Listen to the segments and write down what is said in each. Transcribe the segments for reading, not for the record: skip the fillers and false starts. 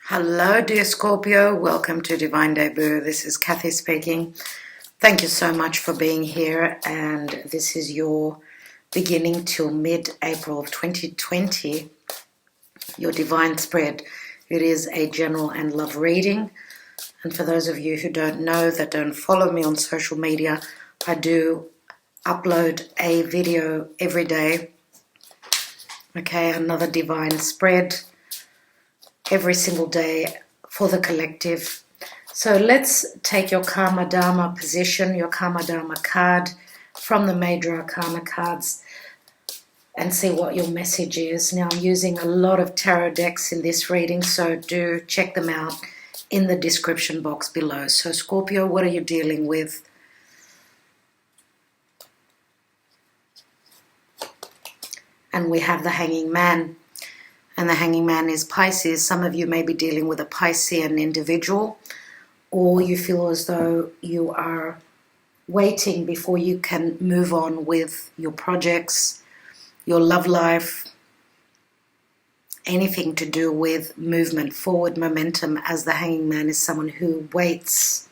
Hello, dear Scorpio. Welcome to Divine Debut. This is Kathy speaking. Thank you so much for being here. And this is your beginning till mid-April of 2020, your divine spread. It is a general and love reading. And for those of you who don't know, that don't follow me on social media, I do upload a video every day. Okay, another divine spread every single day for the collective. So let's take your Karma Dharma position, your Karma Dharma card from the Major Arcana cards and see what your message is. Now I'm using a lot of tarot decks in this reading, so do check them out in the description box below. So Scorpio, what are you dealing with? And we have the Hanging Man. And the Hanging Man is Pisces. Some of you may be dealing with a Piscean individual, or you feel as though you are waiting before you can move on with your projects, your love life, anything to do with movement, forward momentum, as the Hanging Man is someone who waits.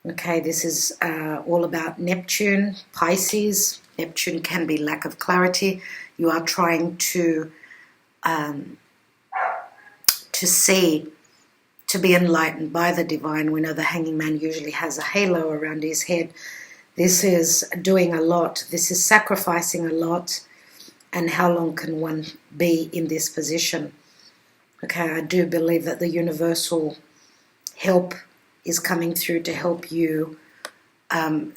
Okay, this is all about Neptune, Pisces. Neptune can be lack of clarity. You are trying to see, to be enlightened by the divine. We know the Hanging Man usually has a halo around his head. This is doing a lot. This is sacrificing a lot. And how long can one be in this position? Okay, I do believe that the universal help is coming through to help you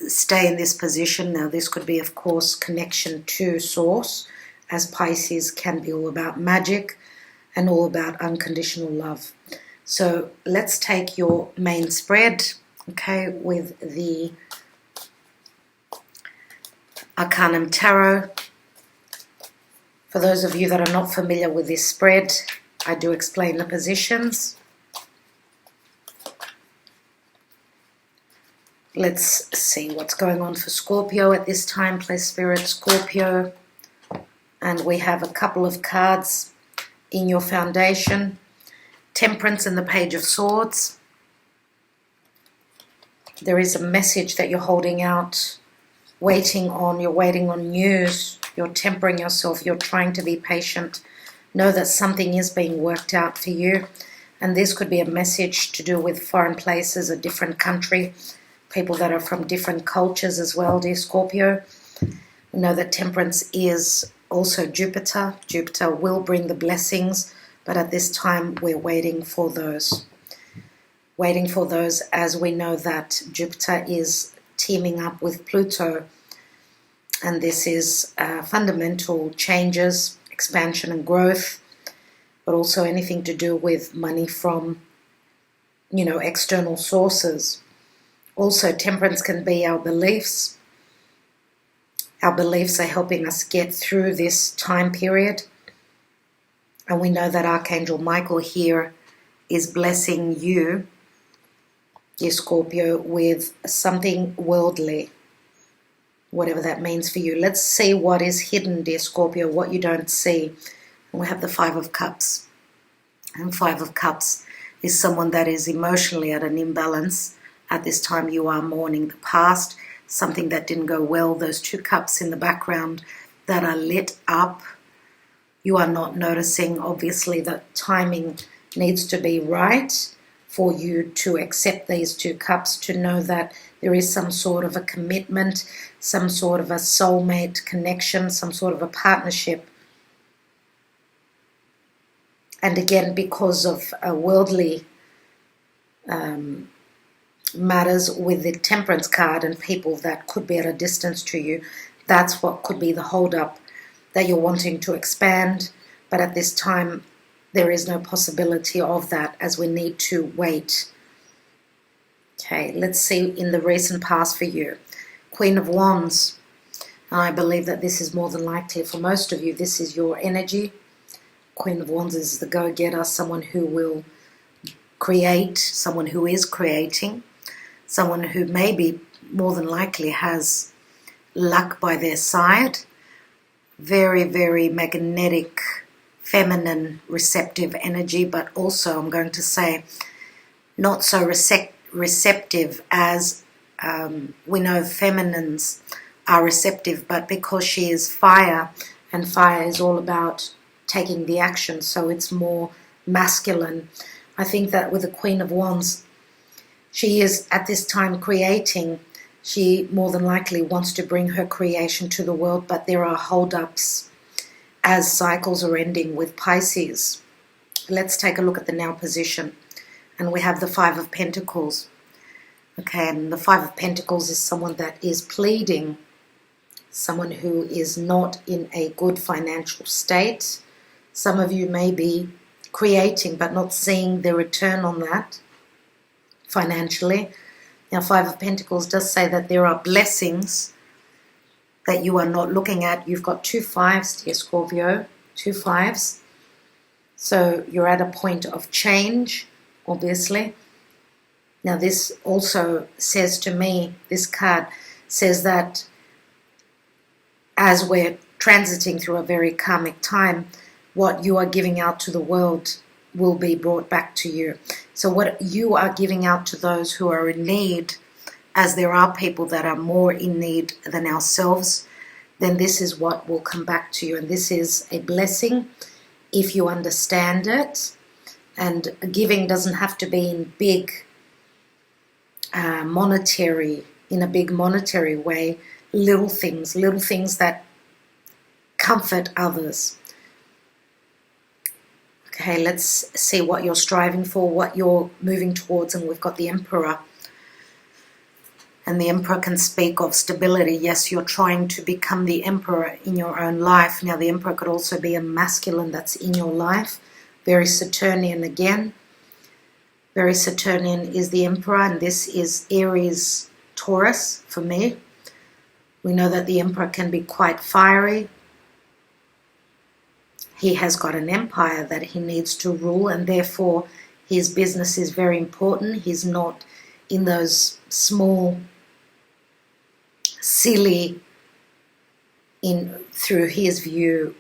stay in this position. Now, this could be, of course, connection to Source, as Pisces can be all about magic and all about unconditional love. So let's take your main spread, okay, with the Arcanum Tarot. For those of you that are not familiar with this spread, I do explain the positions. Let's see what's going on for Scorpio at this time. Please, Spirit, Scorpio. And we have a couple of cards in your foundation. Temperance and the Page of Swords. There is a message that you're holding out, waiting on. You're waiting on news. You're tempering yourself. You're trying to be patient. Know that something is being worked out for you. And this could be a message to do with foreign places, a different country, people that are from different cultures as well, dear Scorpio. We know that temperance is also Jupiter. Jupiter will bring the blessings, but at this time we're waiting for those. Waiting for those, as we know that Jupiter is teaming up with Pluto, and this is fundamental changes, expansion and growth, but also anything to do with money from, external sources. Also, temperance can be our beliefs. Our beliefs are helping us get through this time period. And we know that Archangel Michael here is blessing you, dear Scorpio, with something worldly, whatever that means for you. Let's see what is hidden, dear Scorpio, what you don't see. And we have the Five of Cups. And Five of Cups is someone that is emotionally at an imbalance. At this time you are mourning the past, something that didn't go well. Those two cups in the background that are lit up, you are not noticing. Obviously the timing needs to be right for you to accept these two cups, to know that there is some sort of a commitment, some sort of a soulmate connection, some sort of a partnership. And again, because of a worldly matters with the Temperance card and people that could be at a distance to you, that's what could be the hold-up, that you're wanting to expand, but at this time there is no possibility of that, as we need to wait. Okay, let's see in the recent past for you. Queen of Wands. I believe that this is more than likely for most of you. This is your energy. Queen of Wands is the go-getter, someone who will create, someone who is creating, someone who maybe more than likely has luck by their side. Very, very magnetic feminine receptive energy, but also I'm going to say not so receptive as we know feminines are receptive, but because she is fire, and fire is all about taking the action, so it's more masculine. I think that with the Queen of Wands, she is at this time creating. She more than likely wants to bring her creation to the world, but there are hold-ups as cycles are ending with Pisces. Let's take a look at the now position. And we have the Five of Pentacles. Okay, and the Five of Pentacles is someone that is pleading, someone who is not in a good financial state. Some of you may be creating but not seeing the return on that financially. Now, Five of Pentacles does say that there are blessings that you are not looking at. You've got 2 5s here, Scorpio, 2 5s. So you're at a point of change, obviously. Now, this also says to me, this card says that as we're transiting through a very karmic time, what you are giving out to the world will be brought back to you. So what you are giving out to those who are in need, as there are people that are more in need than ourselves, then this is what will come back to you. And this is a blessing if you understand it. And giving doesn't have to be in big in a big monetary way. Little things that comfort others. Okay, let's see what you're striving for, what you're moving towards. And we've got the Emperor. And the Emperor can speak of stability. Yes, you're trying to become the Emperor in your own life. Now, the Emperor could also be a masculine that's in your life. Very Saturnian again. Very Saturnian is the Emperor, and this is Aries Taurus for me. We know that the Emperor can be quite fiery. He has got an empire that he needs to rule, and therefore his business is very important. He's not in those small, silly, through his view,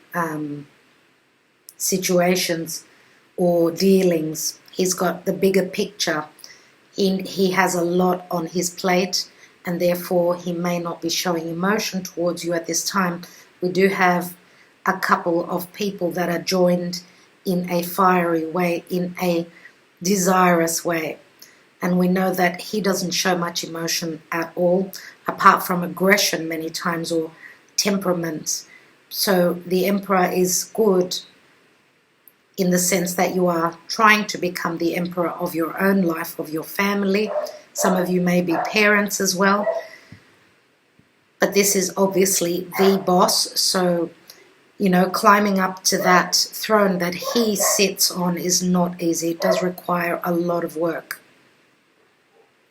situations or dealings. He's got the bigger picture. He has a lot on his plate, and therefore he may not be showing emotion towards you at this time. We do have a couple of people that are joined in a fiery way, in a desirous way. And we know that he doesn't show much emotion at all, apart from aggression many times or temperament. So the Emperor is good in the sense that you are trying to become the Emperor of your own life, of your family. Some of you may be parents as well. But this is obviously the boss. So, you know, climbing up to that throne that he sits on is not easy. It does require a lot of work.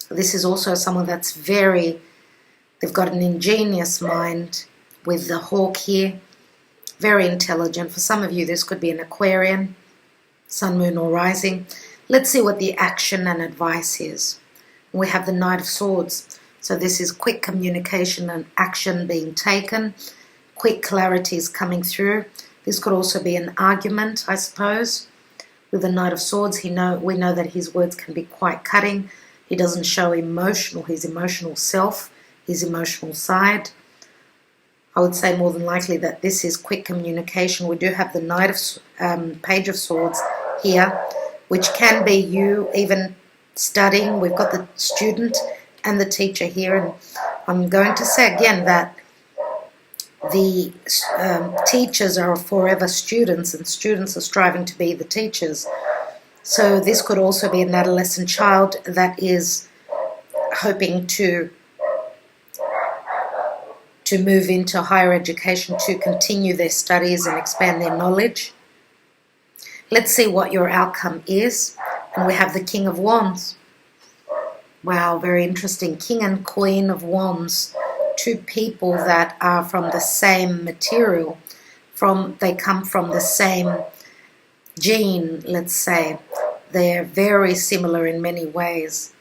This is also someone that's they've got an ingenious mind with the hawk here. Very intelligent. For some of you, this could be an Aquarian, sun, moon, or rising. Let's see what the action and advice is. We have the Knight of Swords. So this is quick communication and action being taken. Quick clarity is coming through. This could also be an argument, I suppose. With the Knight of Swords, we know that his words can be quite cutting. He doesn't show his emotional self, his emotional side. I would say more than likely that this is quick communication. We do have the Page of Swords here, which can be you even studying. We've got the student and the teacher here. And I'm going to say again that the teachers are forever students, and students are striving to be the teachers. So this could also be an adolescent child that is hoping to move into higher education, to continue their studies and expand their knowledge. Let's see what your outcome is. And we have the King of Wands. Wow, very interesting. King and Queen of Wands. Two people that are from the same material. They come from the same gene, let's say. They're very similar in many ways.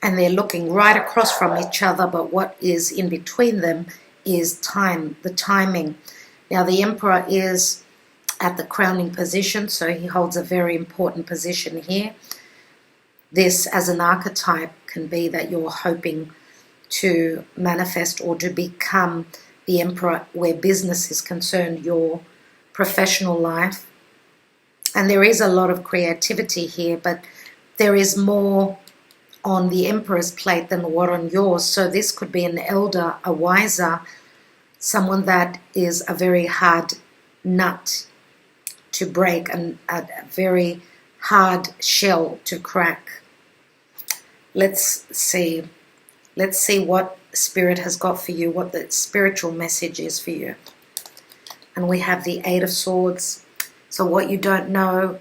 And they're looking right across from each other, but what is in between them is time, the timing. Now, the Emperor is at the crowning position, so he holds a very important position here. This, as an archetype, can be that you're hoping to manifest or to become the emperor where business is concerned, your professional life. And there is a lot of creativity here, but there is more on the emperor's plate than what on yours. So this could be an elder, a wiser, someone that is a very hard nut to break and a very hard shell to crack. Let's see what Spirit has got for you, what the spiritual message is for you. And we have the Eight of Swords. So what you don't know,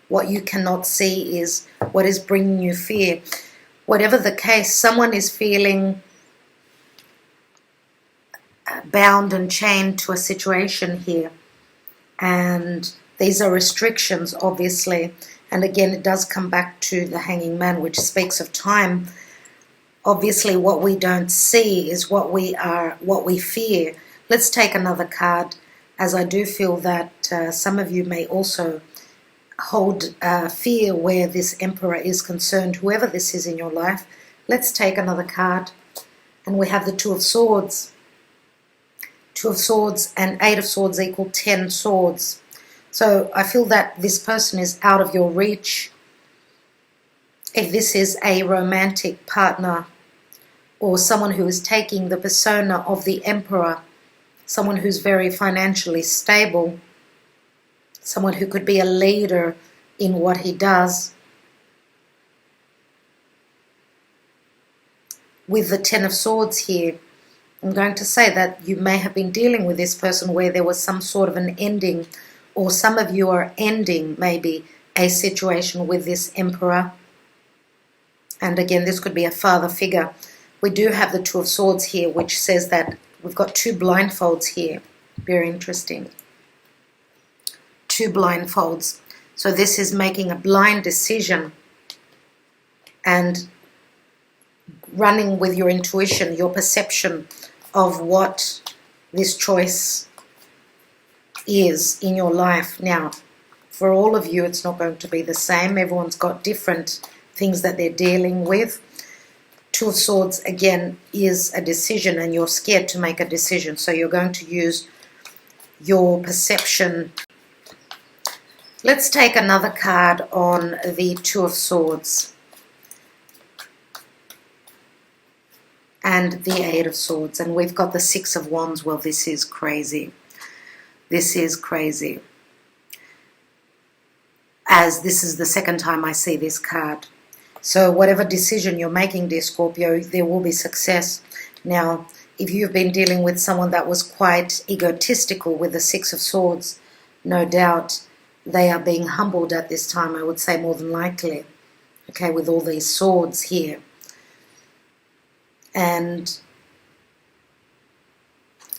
what you cannot see is what is bringing you fear. Whatever the case, someone is feeling bound and chained to a situation here. And these are restrictions, obviously. And again, it does come back to the Hanging Man, which speaks of time. Obviously, what we don't see is what we fear. Let's take another card, as I do feel that some of you may also hold fear where this Emperor is concerned, whoever this is in your life. Let's take another card. And we have the Two of Swords. Two of Swords and Eight of Swords equal 10 swords. So I feel that this person is out of your reach. If this is a romantic partner or someone who is taking the persona of the Emperor, someone who's very financially stable, someone who could be a leader in what he does. With the Ten of Swords here, I'm going to say that you may have been dealing with this person where there was some sort of an ending, or some of you are ending maybe a situation with this Emperor. And again, this could be a father figure. We do have the Two of Swords here, which says that we've got two blindfolds here. Very interesting. Two blindfolds. So this is making a blind decision and running with your intuition, your perception of what this choice is in your life. Now, for all of you, it's not going to be the same. Everyone's got different things that they're dealing with. Two of Swords, again, is a decision, and you're scared to make a decision. So you're going to use your perception. Let's take another card on the Two of Swords and the Eight of Swords. And we've got the Six of Wands. Well, this is crazy. This is crazy. As this is the second time I see this card. So whatever decision you're making, dear Scorpio, there will be success. Now, if you've been dealing with someone that was quite egotistical with the Six of Swords, no doubt they are being humbled at this time, I would say more than likely. Okay, with all these swords here. And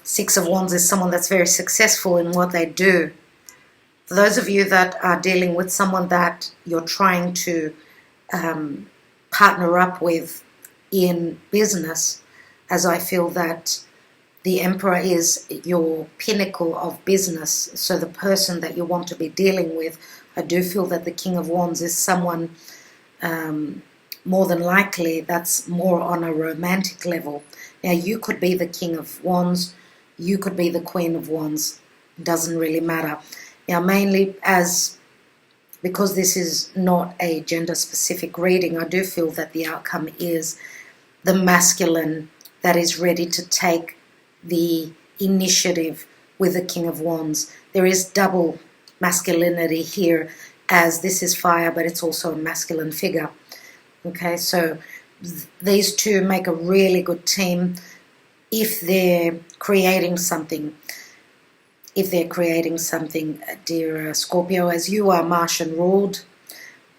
Six of Wands is someone that's very successful in what they do. For those of you that are dealing with someone that you're trying to partner up with in business, as I feel that the Emperor is your pinnacle of business, so the person that you want to be dealing with, I do feel that the King of Wands is someone more than likely that's more on a romantic level. Now, you could be the King of Wands, you could be the Queen of Wands, it doesn't really matter. Now, mainly because this is not a gender-specific reading, I do feel that the outcome is the masculine that is ready to take the initiative with the King of Wands. There is double masculinity here, as this is fire, but it's also a masculine figure. Okay, so these two make a really good team if they're creating something. If they're creating something, dear Scorpio, as you are Martian ruled,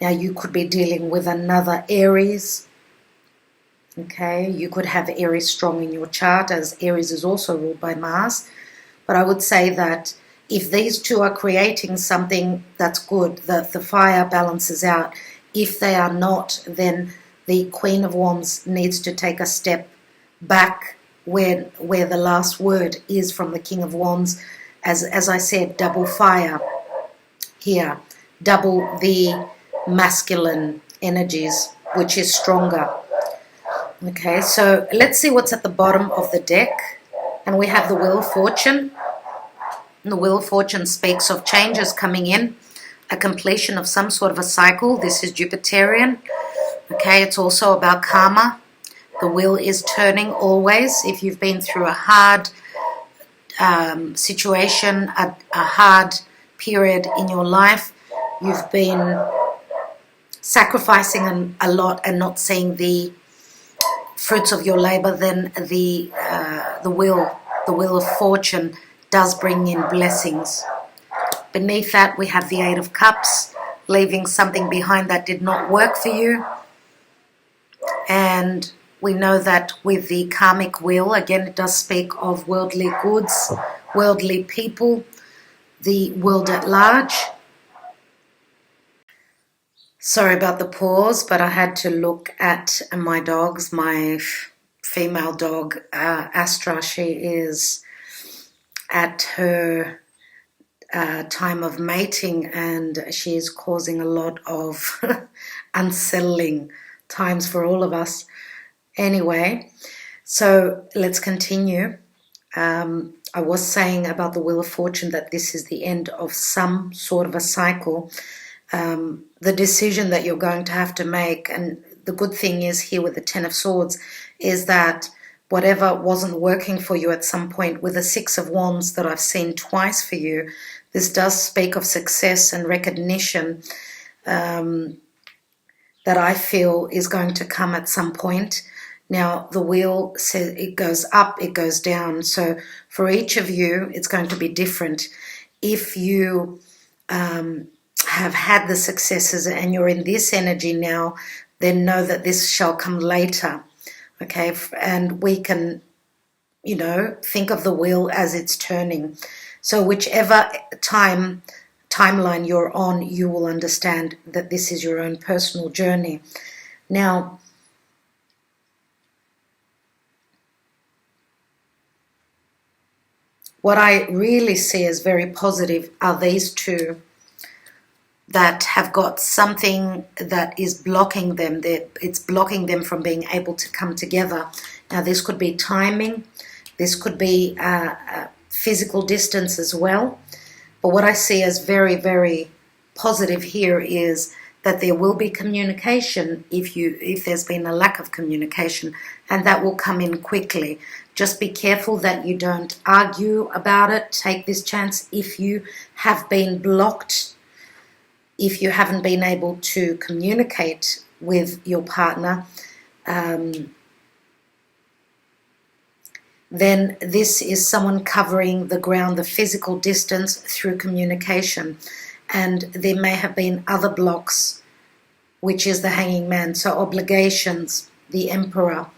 now you could be dealing with another Aries. Okay, you could have Aries strong in your chart, as Aries is also ruled by Mars. But I would say that if these two are creating something, that's good. The fire balances out. If they are not, then the Queen of Wands needs to take a step back where the last word is from the King of Wands, as I said, double fire here, double the masculine energies, which is stronger. Okay, so let's see what's at the bottom of the deck. And we have the Wheel of Fortune. And the Wheel of Fortune speaks of changes coming in, a completion of some sort of a cycle. This is Jupiterian. Okay, it's also about karma. The wheel is turning always. If you've been through a hard situation, a hard period in your life, you've been sacrificing a lot and not seeing the fruits of your labor, then the wheel of fortune does bring in blessings. Beneath that we have the Eight of Cups, leaving something behind that did not work for you. And we know that with the karmic wheel, again, it does speak of worldly goods, worldly people, the world at large. Sorry about the pause, but I had to look at my dogs. My female dog, Astra, she is at her time of mating, and she is causing a lot of unsettling times for all of us. Anyway, so let's continue. I was saying about the Wheel of Fortune that this is the end of some sort of a cycle. The decision that you're going to have to make, and the good thing is here with the Ten of Swords, is that whatever wasn't working for you at some point, with the Six of Wands that I've seen twice for you, this does speak of success and recognition that I feel is going to come at some point. Now, the wheel says it goes up, it goes down. So for each of you, it's going to be different. If you have had the successes and you're in this energy now, then know that this shall come later. Okay, and we can, think of the wheel as it's turning. So whichever timeline you're on, you will understand that this is your own personal journey. Now, what I really see as very positive are these two that have got something that is blocking them. It's blocking them from being able to come together. Now, this could be timing. This could be physical distance as well. But what I see as very, very positive here is that there will be communication if there's been a lack of communication, and that will come in quickly. Just be careful that you don't argue about it. Take this chance if you have been blocked, if you haven't been able to communicate with your partner, then this is someone covering the ground, the physical distance through communication. And there may have been other blocks, which is the Hanging Man. So obligations, the Emperor,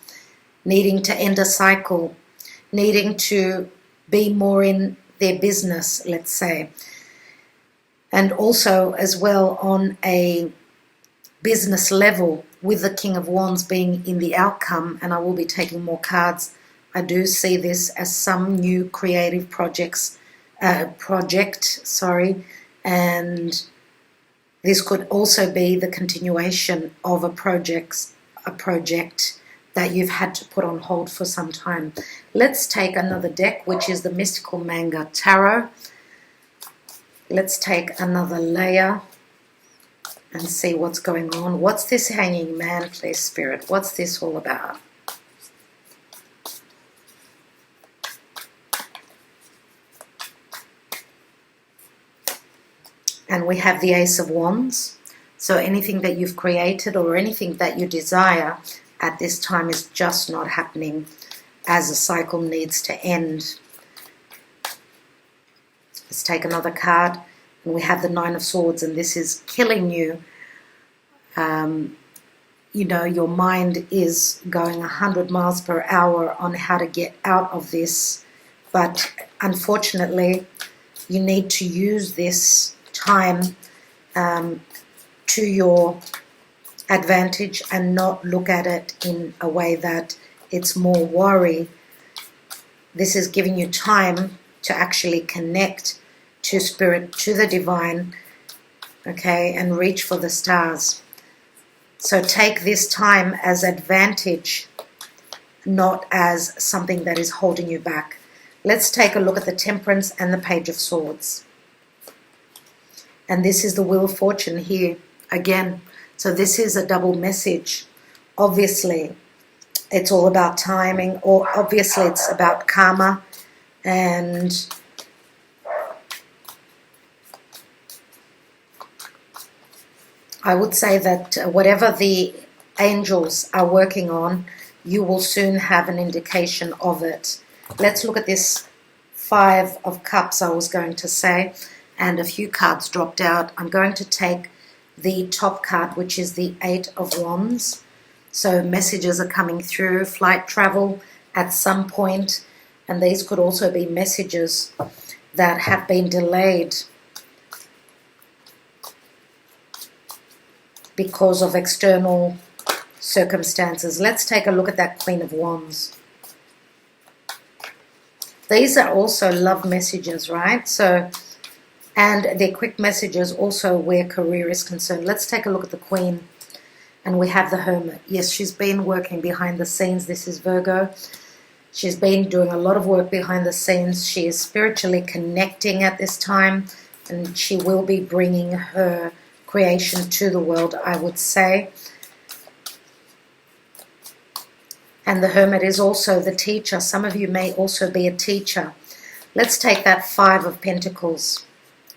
needing to end a cycle, needing to be more in their business, let's say. And also as well on a business level, with the King of Wands being in the outcome, and I will be taking more cards, I do see this as some new creative project, and this could also be the continuation of a project that you've had to put on hold for some time. Let's take another deck, which is the Mystical Manga Tarot. Let's take another layer and see what's going on. What's this Hanging Man, please, Spirit? What's this all about? And we have the Ace of Wands. So anything that you've created or anything that you desire at this time is just not happening, as a cycle needs to end. Let's take another card. And we have the Nine of Swords, and this is killing you. Your mind is going 100 miles per hour on how to get out of this. But unfortunately, you need to use this time to your advantage and not look at it in a way that it's more worry. This is giving you time to actually connect to spirit, to the divine, okay, and reach for the stars. So take this time as advantage, not as something that is holding you back. Let's take a look at the Temperance and the Page of Swords. And this is the Wheel of Fortune here again. So this is a double message. Obviously, it's all about timing, or obviously it's about karma, and I would say that whatever the angels are working on, you will soon have an indication of it. Let's look at this Five of Cups, I was going to say, and a few cards dropped out. I'm going to take the top card, which is the Eight of Wands. So messages are coming through, flight travel at some point, and these could also be messages that have been delayed because of external circumstances. Let's take a look at that Queen of Wands. These are also love messages, right? So, and they're quick messages also where career is concerned. Let's take a look at the Queen. And we have the Hermit. Yes, she's been working behind the scenes. This is Virgo. She's been doing a lot of work behind the scenes. She is spiritually connecting at this time, and she will be bringing her creation to the world, I would say. And the Hermit is also the teacher. Some of you may also be a teacher. Let's take that Five of Pentacles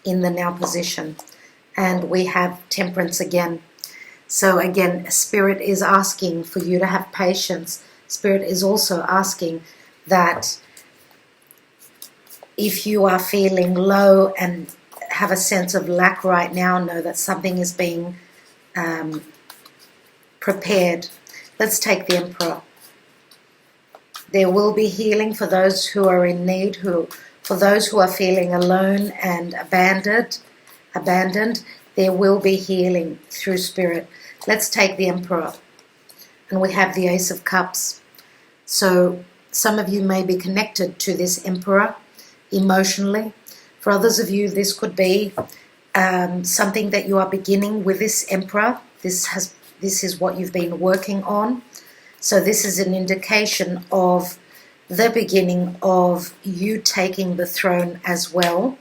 in the now position. And we have Temperance again. So again, Spirit is asking for you to have patience. Spirit is also asking that if you are feeling low and have a sense of lack right now, know that something is being prepared. Let's take the Emperor. There will be healing for those who are in need, for those who are feeling alone and abandoned. There will be healing through Spirit. Let's take the Emperor. And we have the Ace of Cups. So some of you may be connected to this Emperor emotionally. For others of you, this could be something that you are beginning with this Emperor. This is what you've been working on. So this is an indication of the beginning of you taking the throne as well.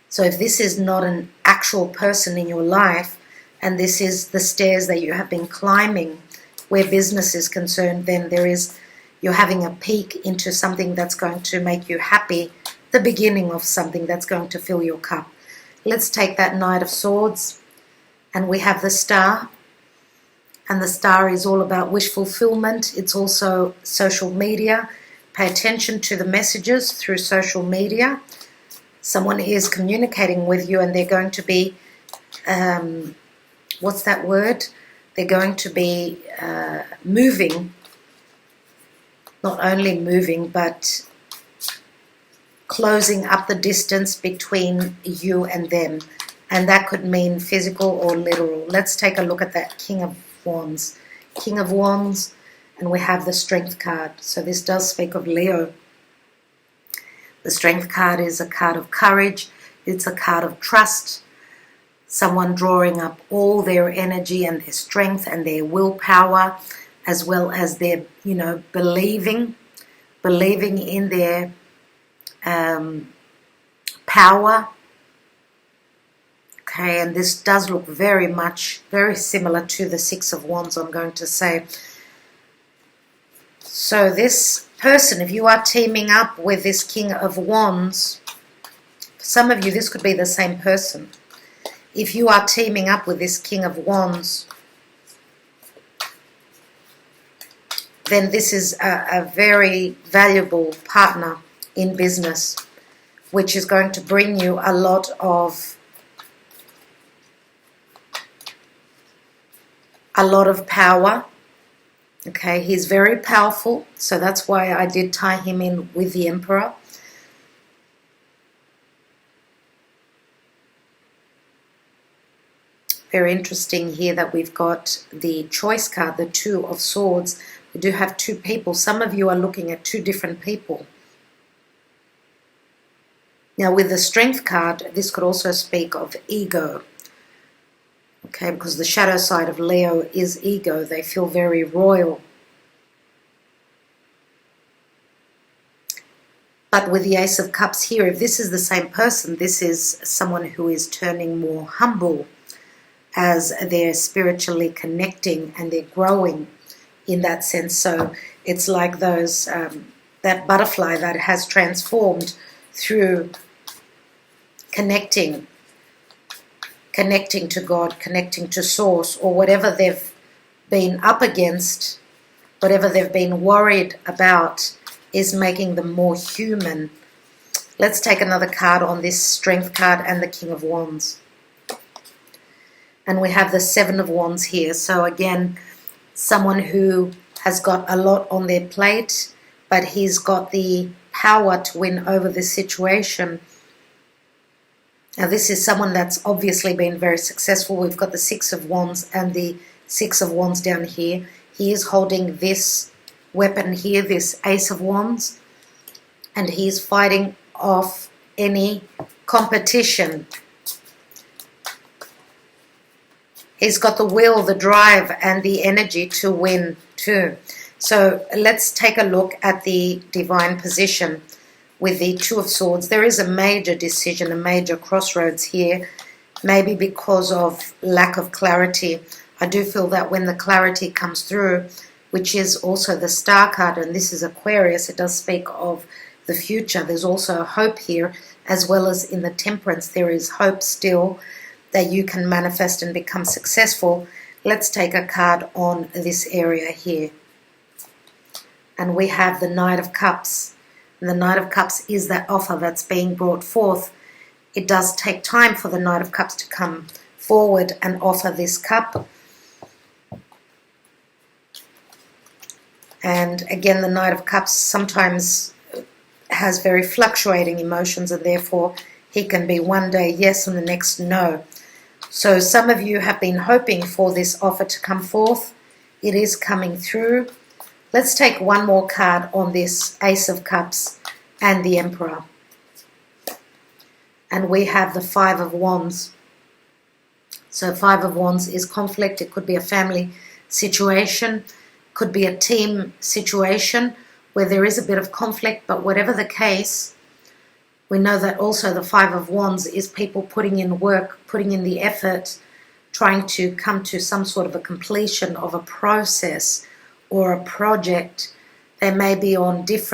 So if this is not an actual person in your life, and this is the stairs that you have been climbing where business is concerned, then you're having a peek into something that's going to make you happy, the beginning of something that's going to fill your cup. Let's take that Knight of Swords, and we have the Star. And the Star is all about wish fulfillment. It's also social media. Pay attention to the messages through social media. Someone is communicating with you, and they're going to be, what's that word? They're going to be moving, not only moving, but closing up the distance between you and them. And that could mean physical or literal. Let's take a look at that King of Wands. King of Wands, and we have the Strength card. So this does speak of Leo. The Strength card is a card of courage. It's a card of trust. Someone drawing up all their energy and their strength and their willpower, as well as their, believing in their power. Okay, and this does look very similar to the Six of Wands, I'm going to say. So this person, if you are teaming up with this King of Wands, for some of you, this could be the same person. If you are teaming up with this King of Wands, then this is a very valuable partner in business, which is going to bring you a lot of power. Okay, he's very powerful, so that's why I did tie him in with the Emperor. Very interesting here that we've got the Choice card, the Two of Swords. We do have two people. Some of you are looking at two different people. Now with the Strength card, this could also speak of ego. Okay, because the shadow side of Leo is ego. They feel very royal. But with the Ace of Cups here, if this is the same person, this is someone who is turning more humble as they're spiritually connecting and they're growing in that sense. So it's like those that butterfly that has transformed through connecting to God, connecting to Source, or whatever they've been up against, whatever they've been worried about is making them more human. Let's take another card on this Strength card and the King of Wands. And we have the Seven of Wands here. So again, someone who has got a lot on their plate, but he's got the power to win over this situation. Now this is someone that's obviously been very successful. We've got the Six of Wands and the Six of Wands down here. He is holding this weapon here, this Ace of Wands, and he's fighting off any competition. He's got the will, the drive, and the energy to win too. So let's take a look at the divine position with the Two of Swords. There is a major decision, a major crossroads here, maybe because of lack of clarity. I do feel that when the clarity comes through, which is also the Star card, and this is Aquarius, it does speak of the future. There's also hope here, as well as in the Temperance. There is hope still that you can manifest and become successful. Let's take a card on this area here. And we have the Knight of Cups. And the Knight of Cups is that offer that's being brought forth. It does take time for the Knight of Cups to come forward and offer this cup. And again, the Knight of Cups sometimes has very fluctuating emotions, and therefore he can be one day yes and the next no. So some of you have been hoping for this offer to come forth. It is coming through. Let's take one more card on this Ace of Cups and the Emperor. And we have the Five of Wands. So Five of Wands is conflict. It could be a family situation, could be a team situation where there is a bit of conflict, but whatever the case, we know that also the Five of Wands is people putting in work, putting in the effort, trying to come to some sort of a completion of a process or a project. They may be on they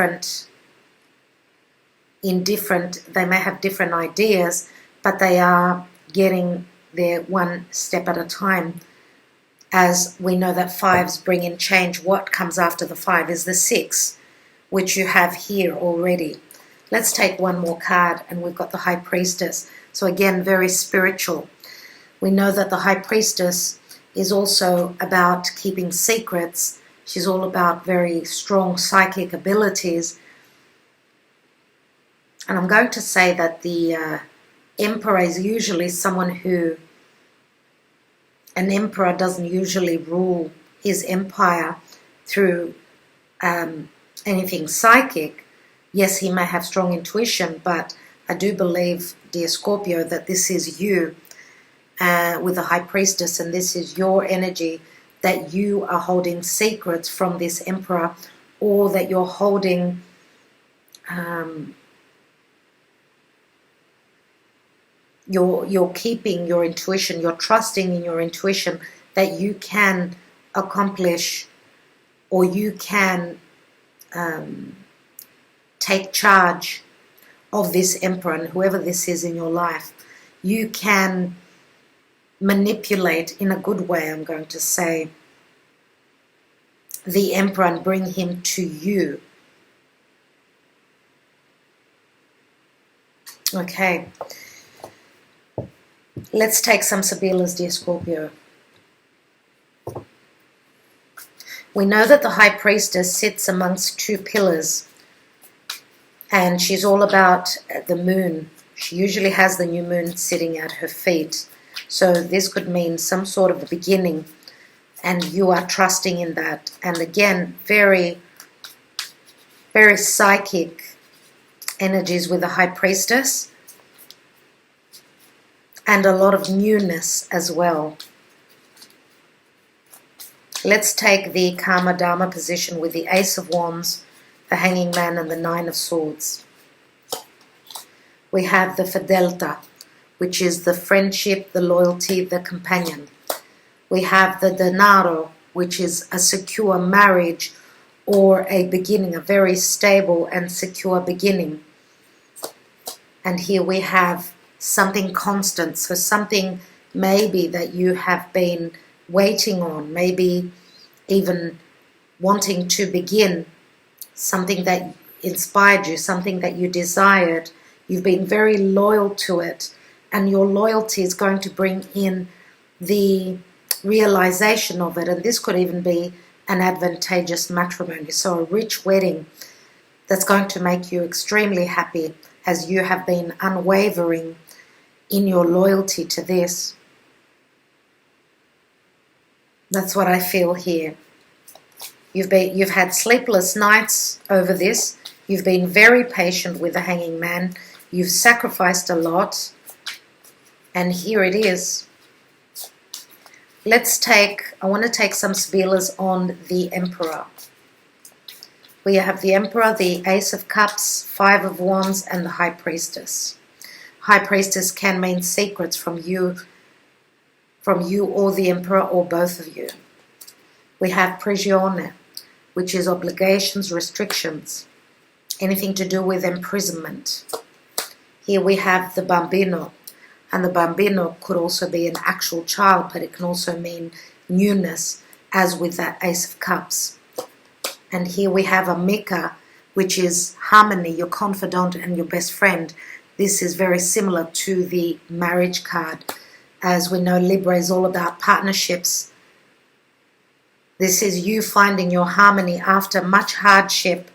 may have different ideas, but they are getting there one step at a time. As we know that fives bring in change, what comes after the five is the six, which you have here already. Let's take one more card, and we've got the High Priestess. So again, very spiritual. We know that the High Priestess is also about keeping secrets. She's all about very strong psychic abilities. And I'm going to say that the Emperor is usually someone who, an emperor doesn't usually rule his empire through anything psychic. Yes, he may have strong intuition, but I do believe, dear Scorpio, that this is you with the High Priestess, and this is your energy, that you are holding secrets from this emperor, or that you're holding you're keeping your intuition, you're trusting in your intuition that you can accomplish, or you can take charge of this emperor, and whoever this is in your life. You can manipulate in a good way, I'm going to say, the emperor and bring him to you. Okay. Let's take some Sibillas, dear Scorpio. We know that the High Priestess sits amongst two pillars, and she's all about the moon. She usually has the new moon sitting at her feet. So this could mean some sort of a beginning, and you are trusting in that. And again, very, very psychic energies with the High Priestess. and a lot of newness as well. Let's take the Karma Dharma position with the Ace of Wands, the Hanging Man, and the Nine of Swords. We have the Fidelta, which is the friendship, the loyalty, the companion. We have the Denaro, which is a secure marriage or a beginning, a very stable and secure beginning. And here we have something constant, so something maybe that you have been waiting on, maybe even wanting to begin, something that inspired you, something that you desired. You've been very loyal to it, and your loyalty is going to bring in the realization of it. And this could even be an advantageous matrimony, so a rich wedding that's going to make you extremely happy, as you have been unwavering in your loyalty to this. That's what I feel here. You've had sleepless nights over this. You've been very patient with the Hanging Man. You've sacrificed a lot. And here it is. I want to take some Sibillas on the Emperor. We have the Emperor, the Ace of Cups, Five of Wands, and the High Priestess. High Priestess can mean secrets from you or the Emperor, or both of you. We have Prigione, which is obligations, restrictions, anything to do with imprisonment. Here we have the Bambino, and the Bambino could also be an actual child, but it can also mean newness, as with that Ace of Cups. And here we have Amica, which is harmony, your confidant and your best friend. This is very similar to the marriage card. As we know, Libra is all about partnerships. This is you finding your harmony after much hardship.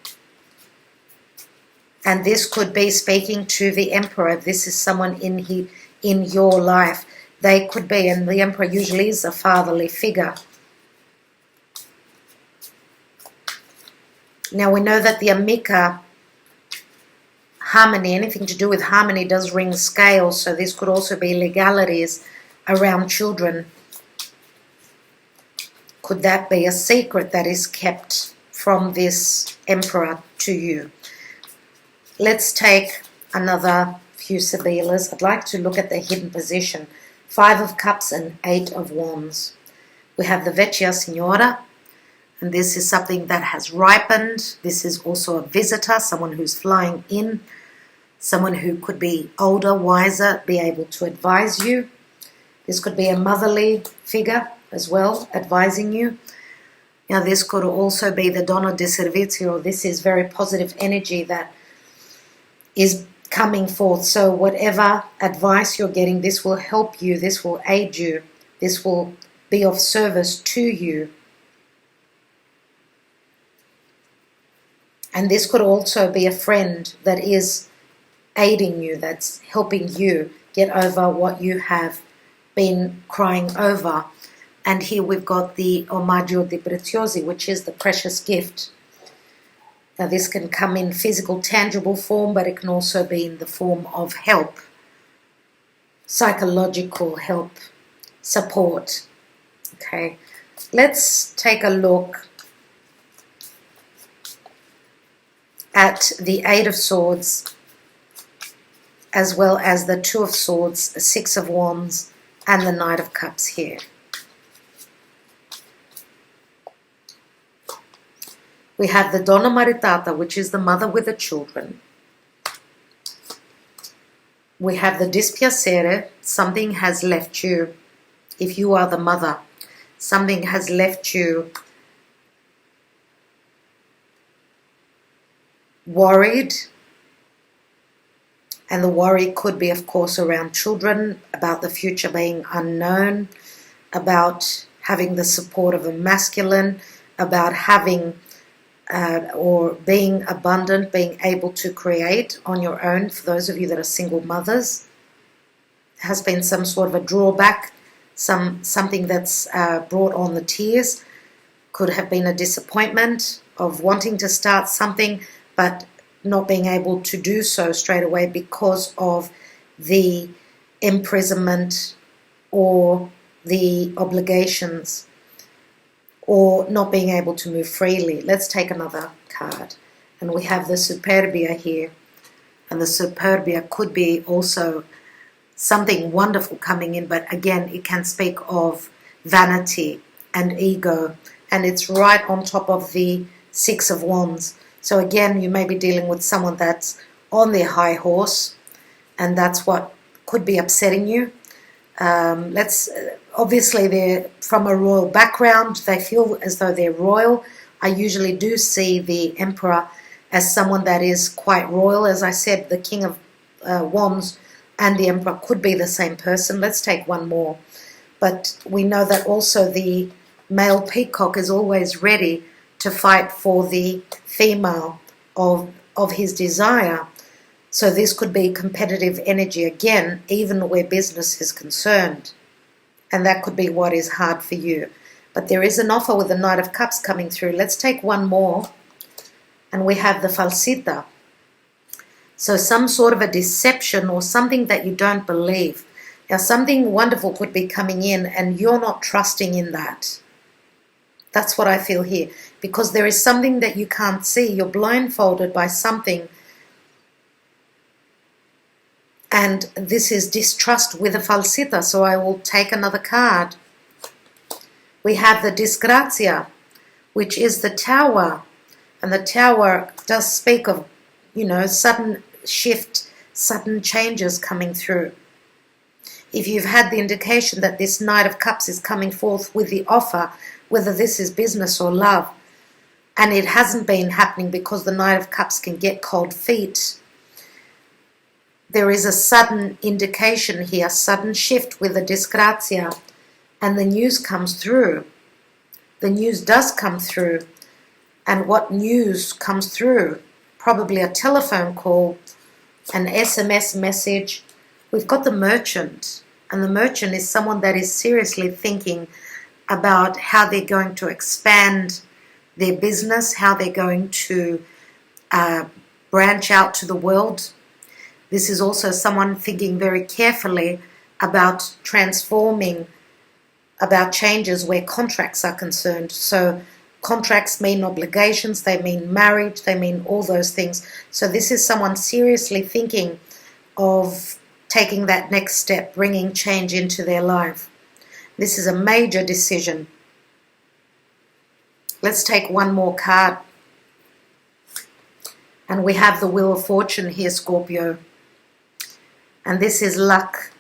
And this could be speaking to the Emperor. This is someone in your life. They could be, and the Emperor usually is a fatherly figure. Now we know that the Amica, harmony, anything to do with harmony, does ring scales. So this could also be legalities around children. Could that be a secret that is kept from this Emperor to you? Let's take another few Sibillas. I'd like to look at the hidden position. Five of Cups and Eight of Wands. We have the Vecchia Signora, and this is something that has ripened. This is also a visitor, someone who's flying in, someone who could be older, wiser, be able to advise you. This could be a motherly figure as well, advising you. Now this could also be the Donna di Servizio. This is very positive energy that is coming forth. So whatever advice you're getting, this will help you, this will aid you, this will be of service to you. And this could also be a friend that is aiding you, that's helping you get over what you have been crying over. And here we've got the Omaggio di Preziosi, which is the precious gift. Now this can come in physical, tangible form, but it can also be in the form of help, psychological help, support. Okay, let's take a look at the Eight of Swords, as well as the Two of Swords, the Six of Wands, and the Knight of Cups here. We have the Donna Maritata, which is the mother with the children. We have the Dispiacere, something has left you. If you are the mother, something has left you worried. And the worry could be, of course, around children, about the future being unknown, about having the support of a masculine, about having or being abundant, being able to create on your own. For those of you that are single mothers, there has been some sort of a drawback, something that's brought on the tears. Could have been a disappointment of wanting to start something, but not being able to do so straight away because of the imprisonment or the obligations or not being able to move freely. Let's take another card. And we have the Superbia here. And the Superbia could be also something wonderful coming in, but again, it can speak of vanity and ego. And it's right on top of the Six of Wands. So again, you may be dealing with someone that's on their high horse, and that's what could be upsetting you. Obviously they're from a royal background, they feel as though they're royal. I usually do see the Emperor as someone that is quite royal. As I said, the King of Wands and the Emperor could be the same person. Let's take one more. But we know that also the male peacock is always ready to fight for the female of his desire. So this could be competitive energy again, even where business is concerned. And that could be what is hard for you. But there is an offer with the Knight of Cups coming through. Let's take one more. And we have the Falsita. So some sort of a deception or something that you don't believe. Now something wonderful could be coming in and you're not trusting in that. That's what I feel here. Because there is something that you can't see. You're blindfolded by something. And this is distrust with a Falsita. So I will take another card. We have the Disgrazia, which is the Tower. And the Tower does speak of, sudden shift, sudden changes coming through. If you've had the indication that this Knight of Cups is coming forth with the offer, whether this is business or love, and it hasn't been happening because the Knight of Cups can get cold feet, there is a sudden indication here, sudden shift with the Disgrazia, and the news comes through. The news does come through. And what news comes through? Probably a telephone call, an SMS message. We've got the Merchant. And the Merchant is someone that is seriously thinking about how they're going to expand their business, how they're going to branch out to the world. This is also someone thinking very carefully about transforming, about changes where contracts are concerned. So contracts mean obligations, they mean marriage, they mean all those things. So this is someone seriously thinking of taking that next step, bringing change into their life. This is a major decision. Let's take one more card. And we have the Wheel of Fortune here, Scorpio. And this is luck.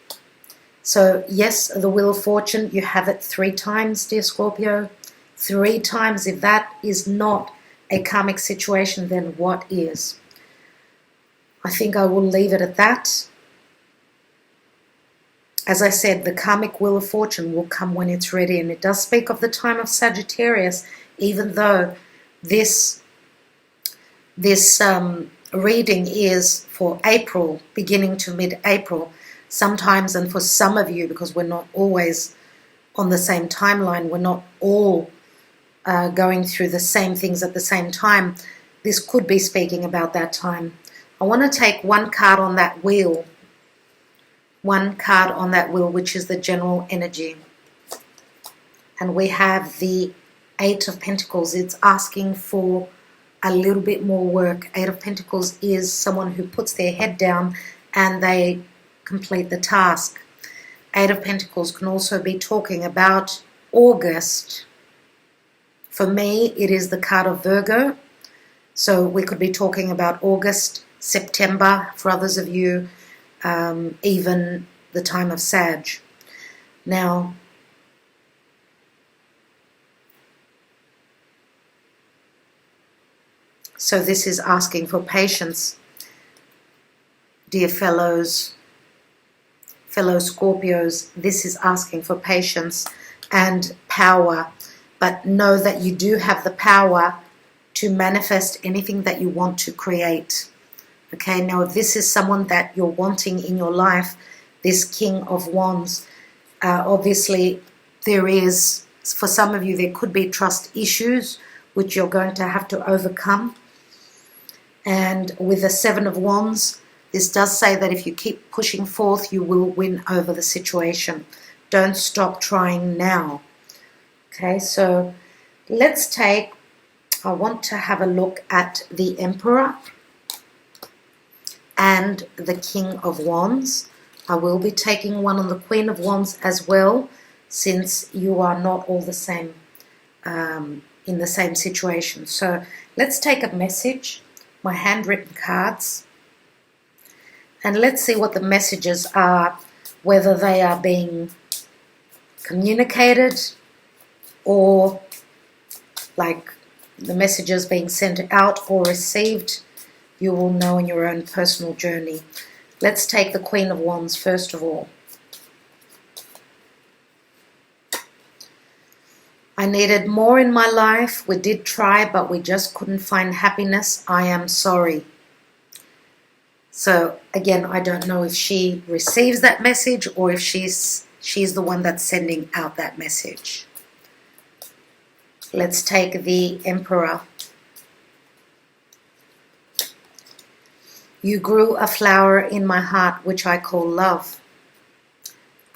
So yes, the Wheel of Fortune, you have it 3 times, dear Scorpio. 3 times. If that is not a karmic situation, then what is? I think I will leave it at that. As I said, the karmic Wheel of Fortune will come when it's ready, and it does speak of the time of Sagittarius, even though this reading is for April, beginning to mid-April. Sometimes, and for some of you, because we're not always on the same timeline, we're not all going through the same things at the same time, this could be speaking about that time. I want to take one card on that wheel. One card on that wheel, which is the general energy. And we have the 8 of Pentacles. It's asking for a little bit more work. 8 of Pentacles is someone who puts their head down and they complete the task. 8 of Pentacles can also be talking about August. For me, it is the card of Virgo. So we could be talking about August, September, for others of you, even the time of Sag. Now, so this is asking for patience, dear fellow Scorpios. This is asking for patience and power, but know that you do have the power to manifest anything that you want to create. Okay, now if this is someone that you're wanting in your life, this King of Wands, obviously there is, for some of you, there could be trust issues which you're going to have to overcome. And with the 7 of Wands, This does say that if you keep pushing forth, you will win over the situation. Don't stop trying now. Okay, so let's take, I want to have a look at the Emperor and the King of Wands. I will be taking one on the Queen of Wands as well, since you are not all the same, in the same situation. So let's take a message, my handwritten cards, and let's see what the messages are, whether they are being communicated or like the messages being sent out or received. You will know in your own personal journey. Let's take the Queen of Wands first of all. I needed more in my life. We did try, but we just couldn't find happiness. I am sorry. So again, I don't know if she receives that message or if she's the one that's sending out that message. Let's take the Emperor. You grew a flower in my heart, which I call love.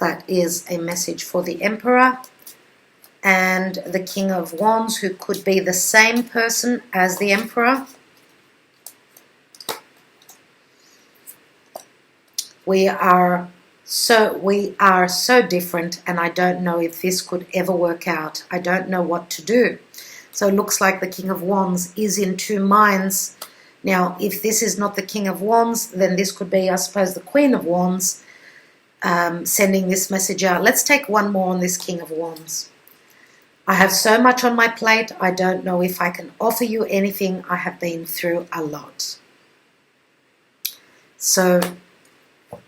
That is a message for the Emperor. And the King of Wands, who could be the same person as the Emperor. We are so different, and I don't know if this could ever work out. I don't know what to do. So it looks like the King of Wands is in two minds. Now, if this is not the King of Wands, then this could be, I suppose, the Queen of Wands sending this message out. Let's take one more on this King of Wands. I have so much on my plate, I don't know if I can offer you anything. I have been through a lot. So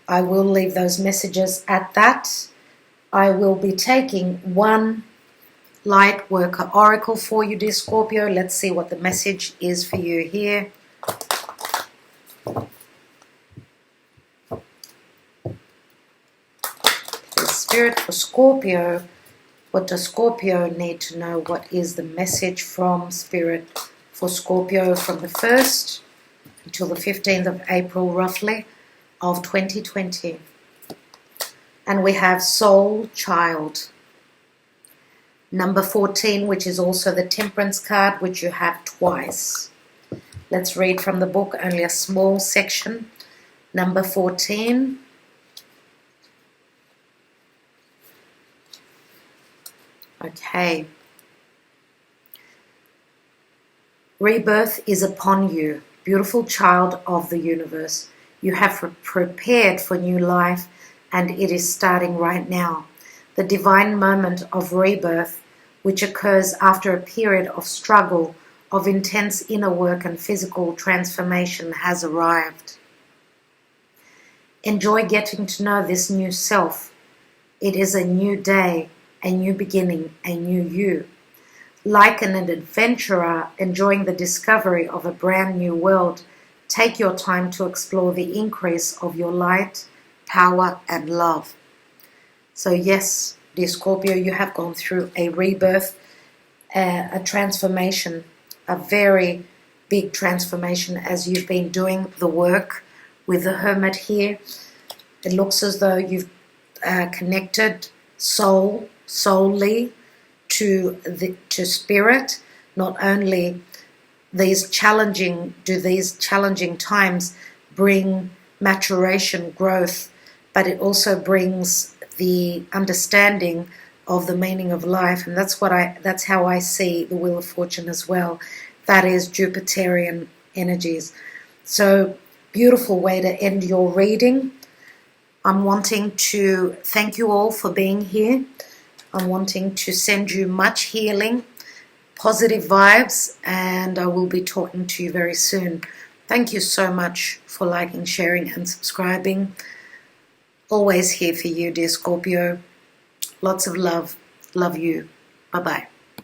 I will leave those messages at that. I will be taking one Lightworker Oracle for you, dear Scorpio. Let's see what the message is for you here. The Spirit for Scorpio. What does Scorpio need to know? What is the message from Spirit for Scorpio from the 1st until the 15th of April, roughly, of 2020? And we have Soul Child. Number 14, which is also the Temperance card, which you have twice. Let's read from the book, only a small section. Number 14. Okay. Rebirth is upon you, beautiful child of the universe. You have prepared for new life, and it is starting right now. The divine moment of rebirth, which occurs after a period of struggle, of intense inner work and physical transformation, has arrived. Enjoy getting to know this new self. It is a new day, a new beginning, a new you. Like an adventurer enjoying the discovery of a brand new world, take your time to explore the increase of your light, power, and love. So yes, dear Scorpio, you have gone through a rebirth, a transformation, a very big transformation as you've been doing the work with the Hermit here. It looks as though you've connected solely to spirit. Not only these challenging times bring maturation, growth, but it also brings the understanding of the meaning of life, and that's how I see the Wheel of Fortune as well. That is Jupiterian energies. So beautiful way to end your reading. I'm wanting to thank you all for being here. I'm wanting to send you much healing, positive vibes, and I will be talking to you very soon. Thank you so much for liking, sharing, and subscribing. Always here for you, dear Scorpio. Lots of love. Love you. Bye-bye.